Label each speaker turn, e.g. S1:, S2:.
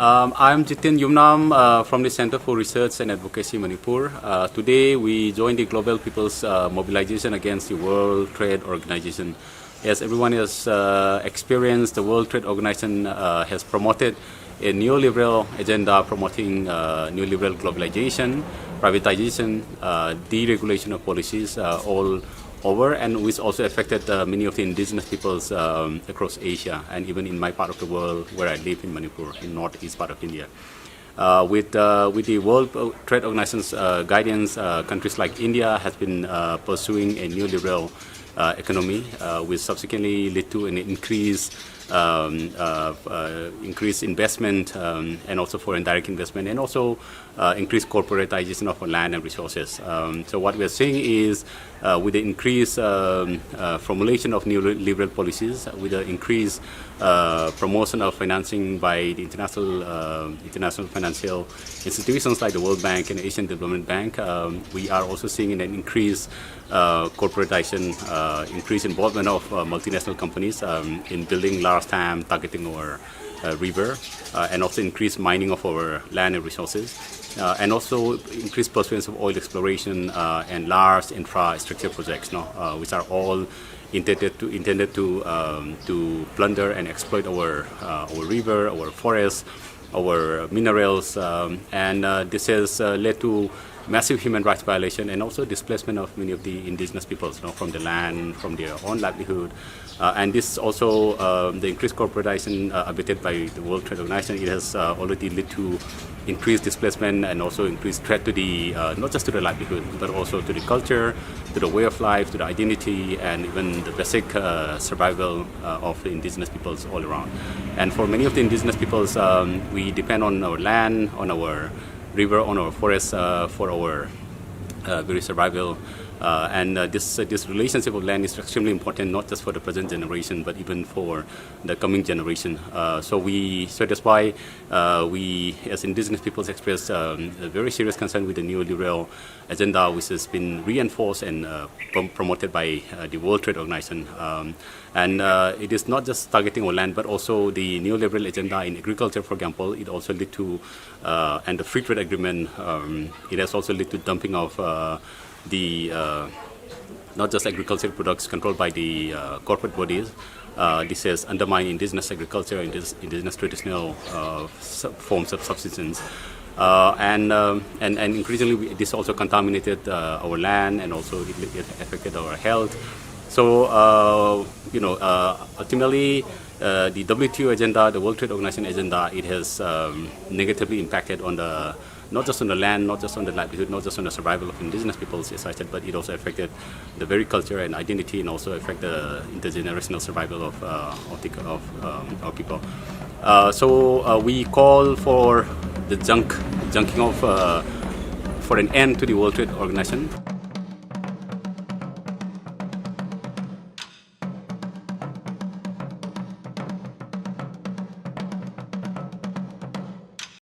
S1: I'm Jitin Yumnam from the Center for Research and Advocacy Manipur. Today we join the Global People's Mobilization against the World Trade Organization. As everyone has experienced, the World Trade Organization has promoted a neoliberal agenda promoting neoliberal globalization, privatization, deregulation of policies all over, and which also affected many of the indigenous peoples across Asia and even in my part of the world where I live in Manipur, in northeast part of India. With the World Trade Organization's guidance, countries like India has been pursuing a neoliberal economy, which subsequently led to an increased investment and also foreign direct investment, and also increased corporatization of land and resources. So what we are seeing is with the increased formulation of neoliberal policies, with the increased promotion of financing by the international financial institutions like the World Bank and Asian Development Bank, we are also seeing an increased corporatization, increased involvement of multinational companies in building large dam targeting our river, and also increased mining of our land and resources, and also increased pursuance of oil exploration and large infrastructure projects, which are all intended to plunder and exploit our river, our forests, our minerals, and this has led to massive human rights violation and also displacement of many of the indigenous peoples, from the land, from their own livelihood. And this also, the increased corporatization abetted by the World Trade Organization, it has already led to increased displacement and also increased threat to the, not just to the livelihood, but also to the culture, to the way of life, to the identity, and even the basic survival of the indigenous peoples all around. And for many of the indigenous peoples, we depend on our land, on our river, on our forests for our very survival. And this relationship of land is extremely important, not just for the present generation, but even for the coming generation. So that's why we, as indigenous peoples, express a very serious concern with the neoliberal agenda, which has been reinforced and promoted by the World Trade Organization. And it is not just targeting our land, but also the neoliberal agenda in agriculture, for example. It also led to, and the free trade agreement, it has also led to dumping of not just agricultural products controlled by the corporate bodies. This has undermined indigenous agriculture, indigenous traditional forms of subsistence. And increasingly, this also contaminated our land, and also it affected our health. So, ultimately, the WTO agenda, the World Trade Organization agenda, it has negatively impacted on not just on the land, not just on the livelihood, not just on the survival of indigenous peoples, as I said, but it also affected the very culture and identity, and also affect the intergenerational survival of our people. So we call for the junking of for an end to the World Trade Organization.